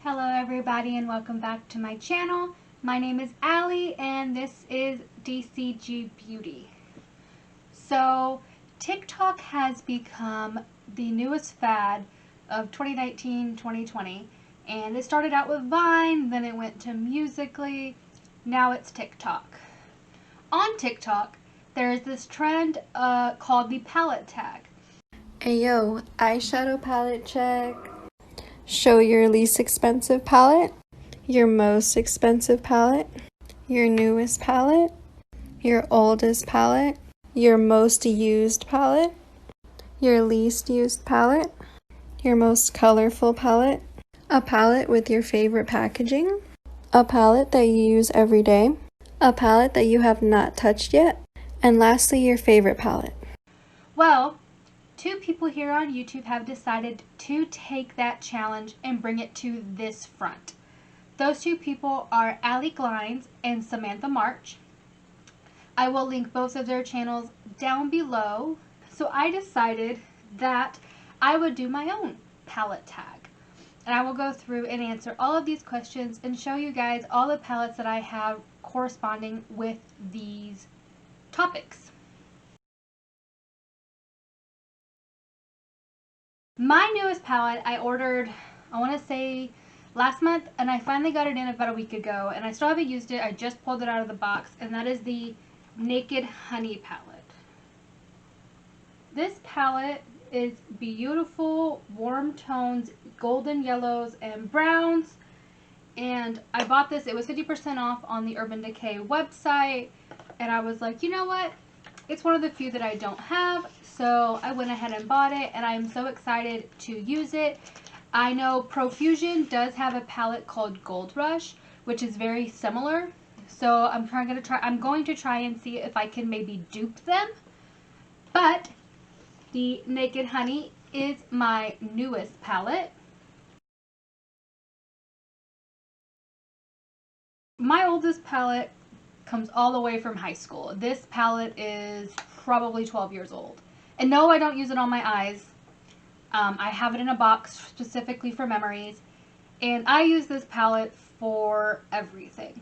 Hello everybody and welcome back to my channel. My name is Allie and this is DCG Beauty. So TikTok has become the newest fad of 2019-2020, and it started out with Vine, then it went to Musical.ly, now it's TikTok. On TikTok there is this trend called the palette tag. Ayo, eyeshadow palette check. Show your least expensive palette, your most expensive palette, your newest palette, your oldest palette, your most used palette, your least used palette, your most colorful palette, a palette with your favorite packaging, a palette that you use every day, a palette that you have not touched yet, and lastly, your favorite palette. Well, two people here on YouTube have decided to take that challenge and bring it to this front. Those two people are Allie Glines and Samantha March. I will link both of their channels down below. So I decided that I would do my own palette tag. And I will go through and answer all of these questions and show you guys all the palettes that I have corresponding with these topics. My newest palette I ordered, I want to say last month, and I finally got it in about a week ago, and I still haven't used it. I just pulled it out of the box, and that is the Naked Honey palette. This palette is beautiful, warm tones, golden yellows and browns, and I bought this. It was 50% off on the Urban Decay website, and I was like, you know what? It's one of the few that I don't have, so I went ahead and bought it, and I'm so excited to use it. I know Profusion does have a palette called Gold Rush, which is very similar, so I'm going to try and see if I can maybe dupe them. But the Naked Honey is my newest palette. My oldest palette comes all the way from high school. This palette is probably 12 years old. And no, I don't use it on my eyes. I have it in a box specifically for memories. And I use this palette for everything.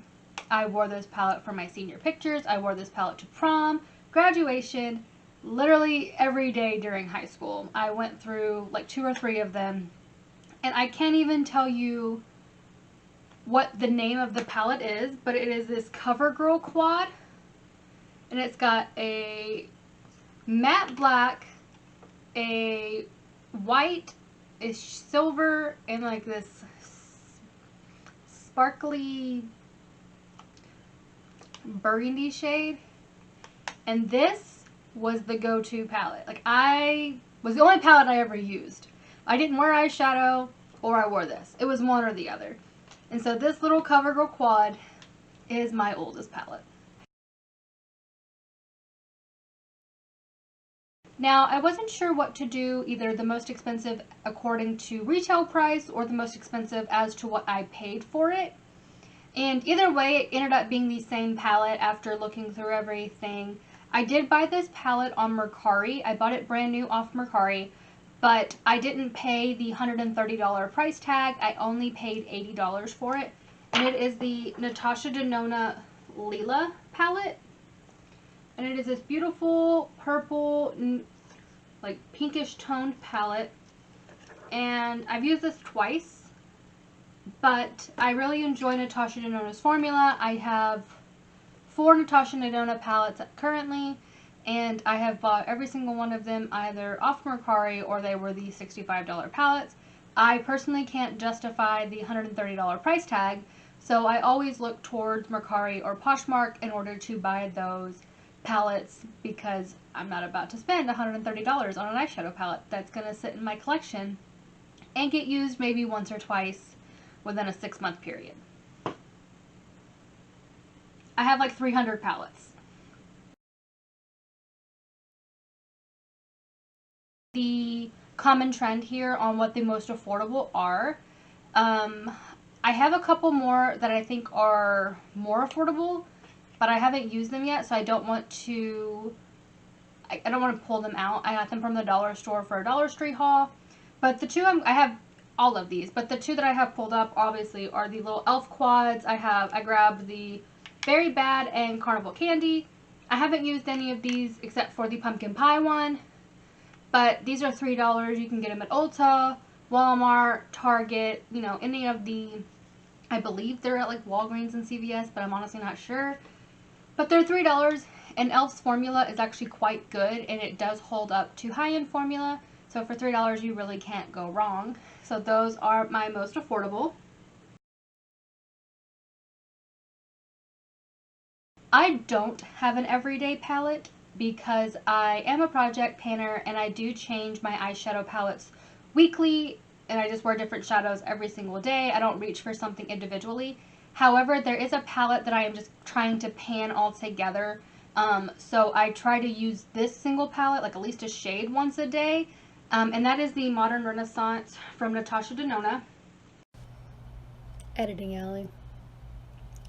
I wore this palette for my senior pictures. I wore this palette to prom, graduation, literally every day during high school. I went through like 2 or 3 of them. And I can't even tell you what the name of the palette is, but it is this CoverGirl quad, and it's got a matte black, a white, a silver, and like this sparkly burgundy shade. And this was the go-to palette. Like, I was the only palette I ever used. I didn't wear eyeshadow or I wore this. It was one or the other. And so this little CoverGirl quad is my oldest palette. Now, I wasn't sure what to do, either the most expensive according to retail price or the most expensive as to what I paid for it. And either way, it ended up being the same palette after looking through everything. I did buy this palette on Mercari. I bought it brand new off Mercari. But I didn't pay the $130 price tag. I only paid $80 for it. And it is the Natasha Denona Lila palette. And it is this beautiful purple, like pinkish toned palette. And I've used this twice. But I really enjoy Natasha Denona's formula. I have 4 Natasha Denona palettes currently. And I have bought every single one of them either off Mercari or they were the $65 palettes. I personally can't justify the $130 price tag, so I always look towards Mercari or Poshmark in order to buy those palettes, because I'm not about to spend $130 on an eyeshadow palette that's going to sit in my collection and get used maybe once or twice within a 6-month period. I have like 300 palettes. The common trend here on what the most affordable are. I have a couple more that I think are more affordable, but I haven't used them yet, so I don't want to pull them out. I got them from the dollar store for a Dollar Tree haul. But the two I have all of these, but the two that I have pulled up obviously are the little elf quads. I grabbed the Very Bad and Carnival Candy. I haven't used any of these except for the pumpkin pie one, but these are $3. You can get them at Ulta, Walmart, Target, you know, any of the, I believe they're at like Walgreens and CVS, but I'm honestly not sure. But they're $3, and Elf's formula is actually quite good, and it does hold up to high-end formula. So for $3, you really can't go wrong. So those are my most affordable. I don't have an everyday palette because I am a project painter and I do change my eyeshadow palettes weekly, and I just wear different shadows every single day. I don't reach for something individually. However, there is a palette that I am just trying to pan all together. So I try to use this single palette, like at least a shade once a day. And that is the Modern Renaissance from Natasha Denona. Editing alley.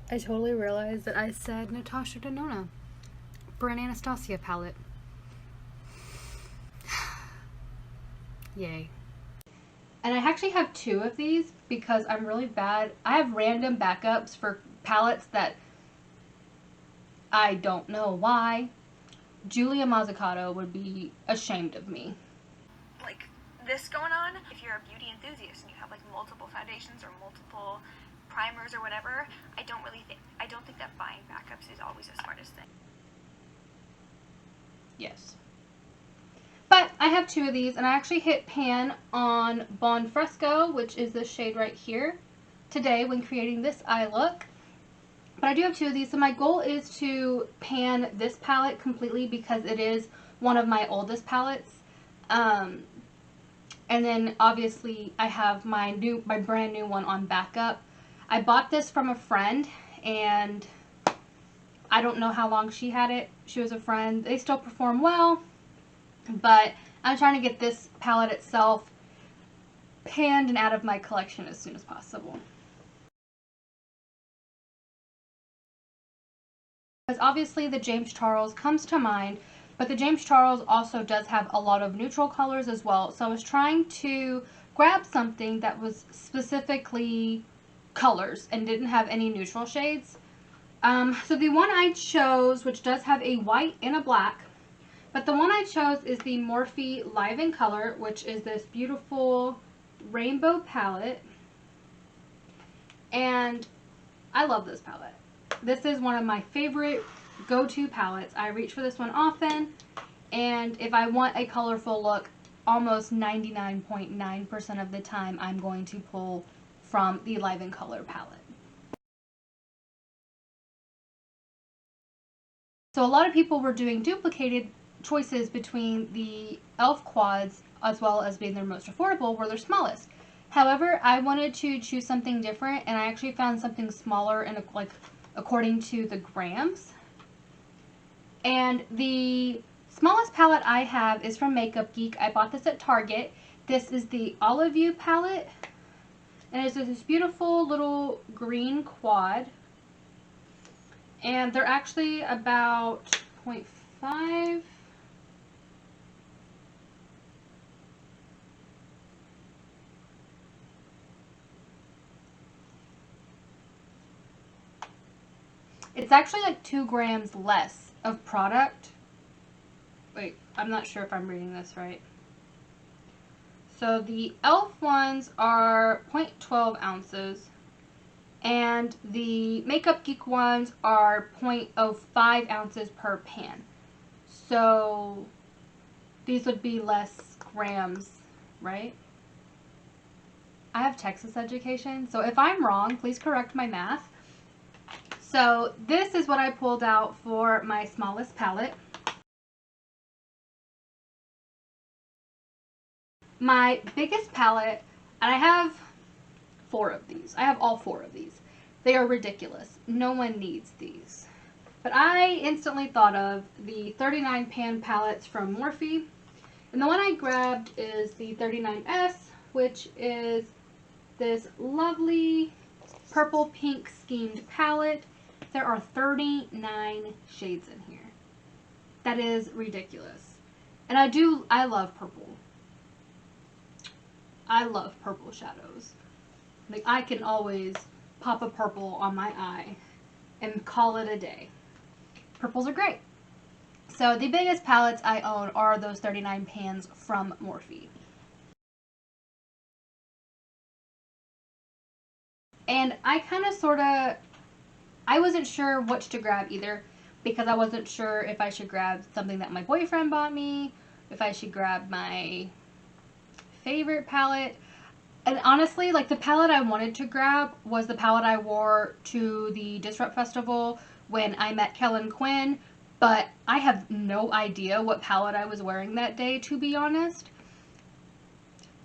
I totally realized that I said Natasha Denona for an Anastasia palette. Yay. And I actually have two of these because I'm really bad. I have random backups for palettes that I don't know why. Julia Mazzucato would be ashamed of me. Like this going on, if you're a beauty enthusiast and you have like multiple foundations or multiple primers or whatever, I don't think that buying backups is always the smartest thing. Yes. But I have two of these, and I actually hit pan on Bon Fresco, which is this shade right here, today when creating this eye look. But I do have two of these, so my goal is to pan this palette completely because it is one of my oldest palettes. And then obviously I have my brand new one on backup. I bought this from a friend, and I don't know how long she had it. She was a friend. They still perform well, but I'm trying to get this palette itself panned and out of my collection as soon as possible. Because obviously the James Charles comes to mind, but the James Charles also does have a lot of neutral colors as well. So I was trying to grab something that was specifically colors and didn't have any neutral shades. So the one I chose, which does have a white and a black, but the one I chose is the Morphe Live in Color, which is this beautiful rainbow palette. And I love this palette. This is one of my favorite go-to palettes. I reach for this one often, and if I want a colorful look, almost 99.9% of the time I'm going to pull from the Live in Color palette. So a lot of people were doing duplicated choices between the e.l.f. quads as well as being their most affordable, were their smallest. However, I wanted to choose something different, and I actually found something smaller and like according to the grams. And the smallest palette I have is from Makeup Geek. I bought this at Target. This is the Olive View palette, and it's this beautiful little green quad. And they're actually about 0.5. It's actually like 2 grams less of product. Wait, I'm not sure if I'm reading this right. So the e.l.f. ones are 0.12 ounces. And the Makeup Geek ones are 0.05 ounces per pan. So these would be less grams, right? I have Texas education, so if I'm wrong, please correct my math. So this is what I pulled out for my smallest palette. My biggest palette, and I have 4 of these. I have all 4 of these. They are ridiculous. No one needs these. But I instantly thought of the 39 pan palettes from Morphe. And the one I grabbed is the 39S, which is this lovely purple pink schemed palette. There are 39 shades in here. That is ridiculous. And I love purple. I love purple shadows. Like, I can always pop a purple on my eye and call it a day. Purples are great. So the biggest palettes I own are those 39 pans from Morphe. And I kind of sort of, I wasn't sure which to grab either, because I wasn't sure if I should grab something that my boyfriend bought me, if I should grab my favorite palette. And honestly, like, the palette I wanted to grab was the palette I wore to the Disrupt Festival when I met Kellen Quinn, but I have no idea what palette I was wearing that day, to be honest.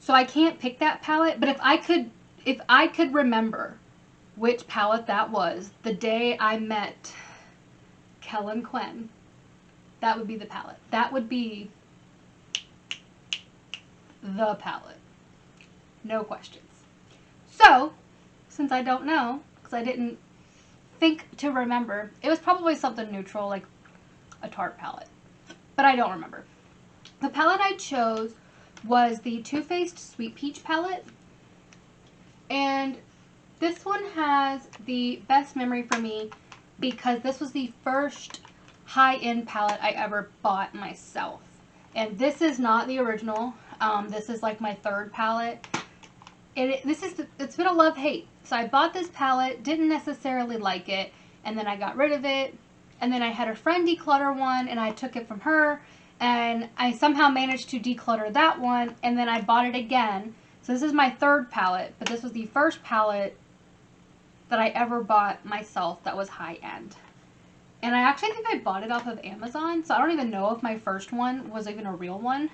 So I can't pick that palette, but if I could remember which palette that was the day I met Kellen Quinn, that would be the palette. That would be the palette. No questions. So, since I don't know, because I didn't think to remember, it was probably something neutral, like a Tarte palette. But I don't remember. The palette I chose was the Too Faced Sweet Peach palette. And this one has the best memory for me because this was the first high-end palette I ever bought myself. And this is not the original. This is like my third palette. It's been a love-hate. So I bought this palette, didn't necessarily like it, and then I got rid of it. And then I had a friend declutter one, and I took it from her, and I somehow managed to declutter that one, and then I bought it again. So this is my third palette, but this was the first palette that I ever bought myself that was high-end. And I actually think I bought it off of Amazon, so I don't even know if my first one was even a real one.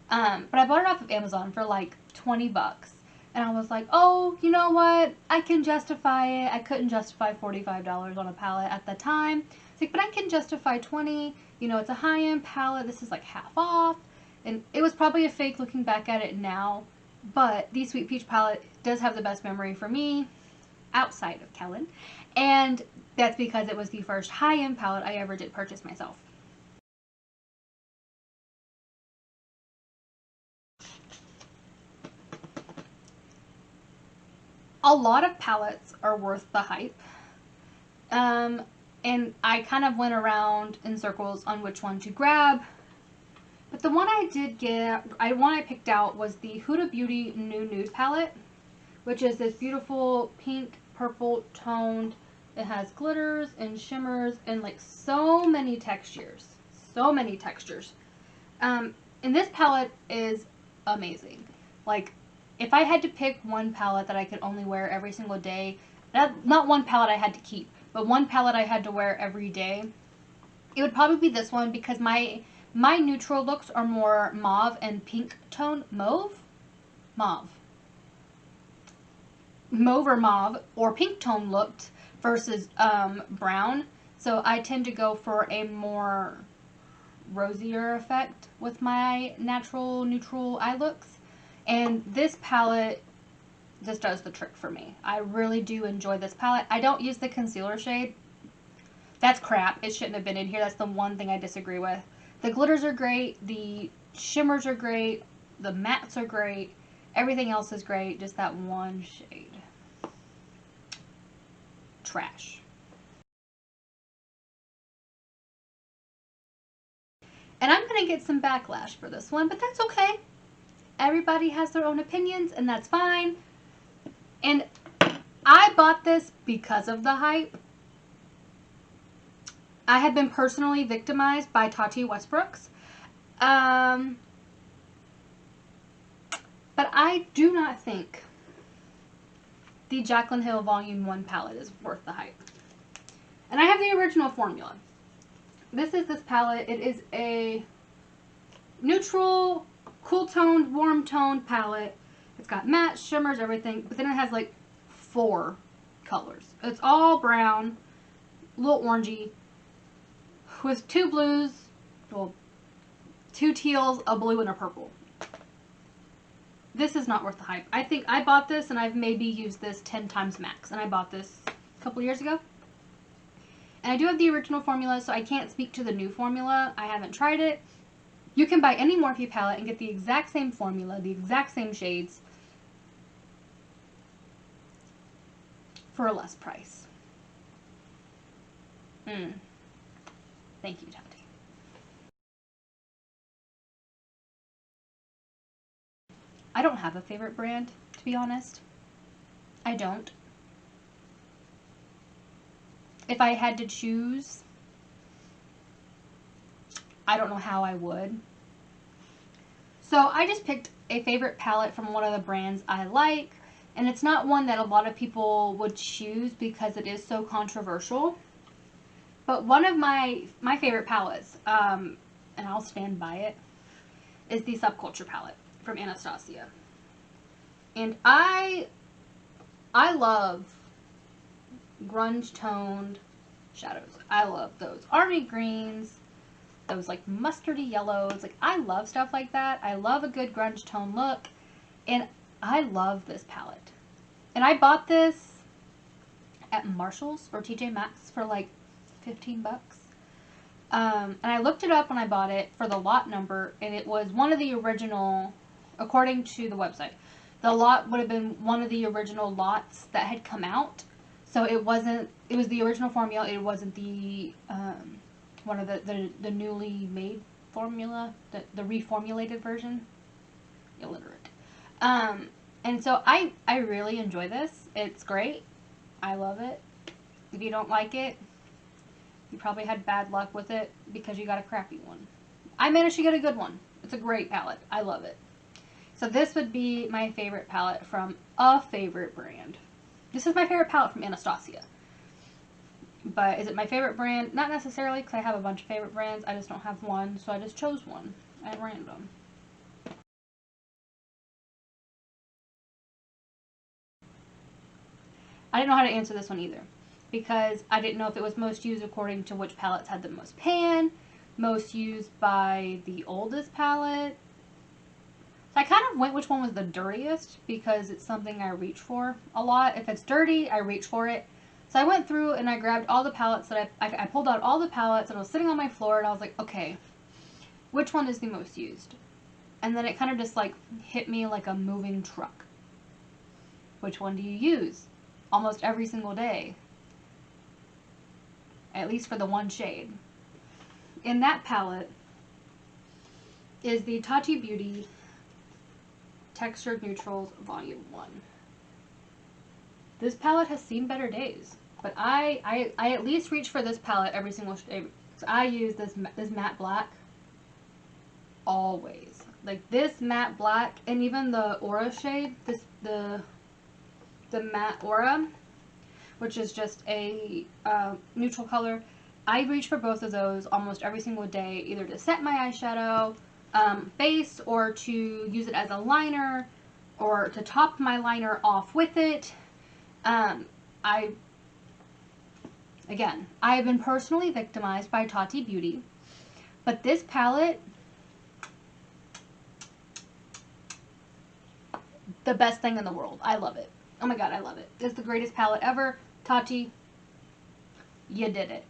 But I bought it off of Amazon for like 20 bucks. And I was like, oh, you know what? I can justify it. I couldn't justify $45 on a palette at the time. It's like, but I can justify 20. You know, it's a high-end palette. This is like half off. And it was probably a fake looking back at it now. But the Sweet Peach palette does have the best memory for me outside of Kellen. And that's because it was the first high-end palette I ever did purchase myself. A lot of palettes are worth the hype. And I kind of went around in circles on which one to grab. But the one I picked out was the Huda Beauty New Nude palette, which is this beautiful pink, purple toned. It has glitters and shimmers and like so many textures. So many textures. And this palette is amazing. Like, if I had to pick one palette that I could only wear every single day, not one palette I had to keep, but one palette I had to wear every day, it would probably be this one because my neutral looks are more mauve and pink tone. Mauve or mauve or pink tone looks versus brown. So I tend to go for a more rosier effect with my natural neutral eye looks. And this palette just does the trick for me. I really do enjoy this palette. I don't use the concealer shade. That's crap. It shouldn't have been in here. That's the one thing I disagree with. The glitters are great. The shimmers are great. The mattes are great. Everything else is great. Just that one shade. Trash. And I'm going to get some backlash for this one, but that's okay. Everybody has their own opinions, and that's fine. And I bought this because of the hype. I have been personally victimized by Tati Westbrook's. But I do not think the Jaclyn Hill Volume 1 palette is worth the hype. And I have the original formula. This is this palette. It is a neutral, cool toned, warm toned palette. It's got matte, shimmers, everything, but then it has like 4 colors. It's all brown, a little orangey, with 2 blues, well, 2 teals, a blue, and a purple. This is not worth the hype. I think I bought this and I've maybe used this 10 times max, and I bought this a couple years ago. And I do have the original formula, so I can't speak to the new formula. I haven't tried it. You can buy any Morphe palette and get the exact same formula, the exact same shades, for a less price. Thank you, Tati. I don't have a favorite brand, to be honest. I don't. If I had to choose, I don't know how I would. So I just picked a favorite palette from one of the brands I like, and it's not one that a lot of people would choose because it is so controversial. But one of my favorite palettes, and I'll stand by it, is the Subculture palette from Anastasia. And I love grunge toned shadows. I love those army greens, those like mustardy yellows. Like, I love stuff like that. I love a good grunge tone look, and I love this palette. And I bought this at Marshall's or TJ Maxx for like 15 bucks. And I looked it up when I bought it for the lot number, and it was one of the original, according to the website, the lot would have been one of the original lots that had come out. So it wasn't, it was the original formula. It wasn't the, one of the newly made formula, the reformulated version. Illiterate. And so I really enjoy this. It's great. I love it. If you don't like it, you probably had bad luck with it because you got a crappy one. I managed to get a good one. It's a great palette. I love it. So this would be my favorite palette from a favorite brand. This is my favorite palette from Anastasia. But is it my favorite brand? Not necessarily, because I have a bunch of favorite brands. I just don't have one, so I just chose one at random. I didn't know how to answer this one either, because I didn't know if it was most used according to which palettes had the most pan, most used by the oldest palette. So I kind of went which one was the dirtiest, because it's something I reach for a lot. If it's dirty, I reach for it. So I went through and I grabbed all the palettes that I pulled out all the palettes, and I was sitting on my floor, and I was like, okay, which one is the most used? And then it kind of just like hit me like a moving truck. Which one do you use? Almost every single day. At least for the one shade. In that palette is the Tati Beauty Textured Neutrals Volume 1. This palette has seen better days, but I at least reach for this palette every single day. So I use this matte black always. Like this matte black, and even the Aura shade, the matte Aura, which is just a neutral color. I reach for both of those almost every single day, either to set my eyeshadow base, or to use it as a liner, or to top my liner off with it. I have been personally victimized by Tati Beauty, but this palette, the best thing in the world. I love it. Oh my god, I love it. It's the greatest palette ever. Tati, you did it.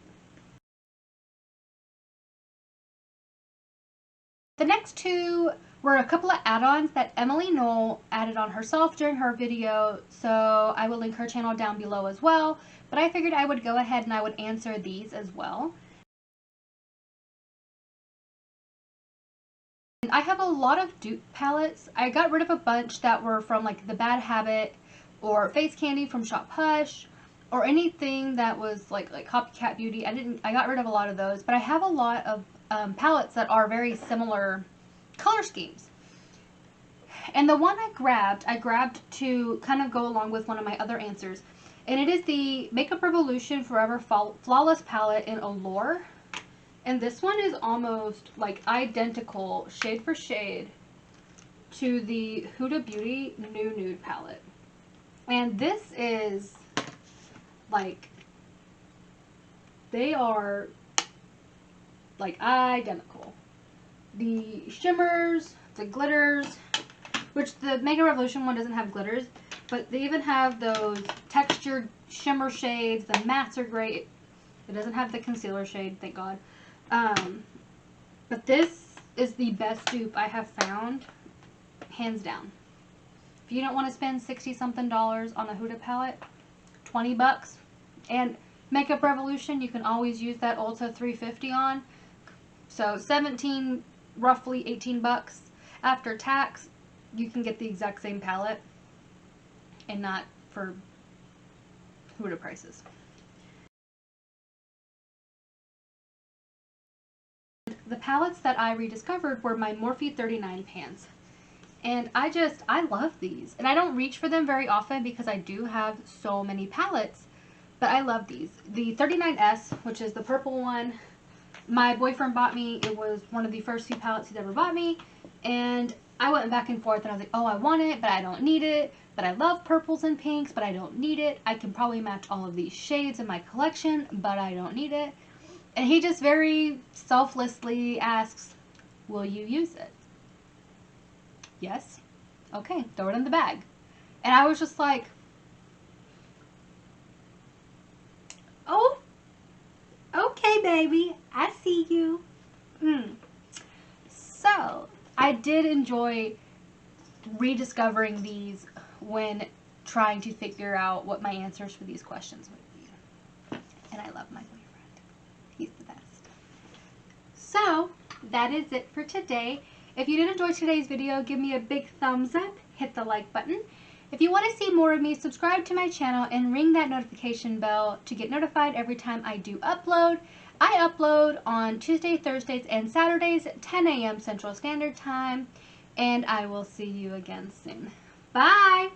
The next two were a couple of add-ons that Emily Knoll added on herself during her video, so I will link her channel down below as well, but I figured I would go ahead and I would answer these as well. I have a lot of dupe palettes. I got rid of a bunch that were from like The Bad Habit or Face Candy from Shop Hush, or anything that was like Copycat Beauty. I got rid of a lot of those, but I have a lot of palettes that are very similar color schemes. And the one I grabbed to kind of go along with one of my other answers, and it is the Makeup Revolution Forever Flawless palette in Allure. And this one is almost like identical, shade for shade, to the Huda Beauty New Nude palette. And this is like, they are like identical. The shimmers, the glitters, which the Makeup Revolution one doesn't have glitters, but they even have those textured shimmer shades. The mattes are great. It doesn't have the concealer shade, thank God. But this is the best dupe I have found, hands down. If you don't want to spend $60-something on a Huda palette, 20 bucks. And Makeup Revolution, you can always use that Ulta 350 on. So 17, roughly 18 bucks. After tax, you can get the exact same palette and not for Huda prices. The palettes that I rediscovered were my Morphe 39 pans. And I love these. And I don't reach for them very often because I do have so many palettes. But I love these. The 39S, which is the purple one, my boyfriend bought me. It was one of the first few palettes he's ever bought me. And I went back and forth and I was like, oh, I want it, but I don't need it. But I love purples and pinks, but I don't need it. I can probably match all of these shades in my collection, but I don't need it. And he just very selflessly asks, will you use it? Yes. Okay, throw it in the bag. And I was just like, oh, okay, baby, I see you. So, I did enjoy rediscovering these when trying to figure out what my answers for these questions would be. And I love my boyfriend. He's the best. So, that is it for today. If you did enjoy today's video, give me a big thumbs up, hit the like button. If you want to see more of me, subscribe to my channel and ring that notification bell to get notified every time I do upload. I upload on Tuesday, Thursdays, and Saturdays at 10 a.m. Central Standard Time, and I will see you again soon. Bye!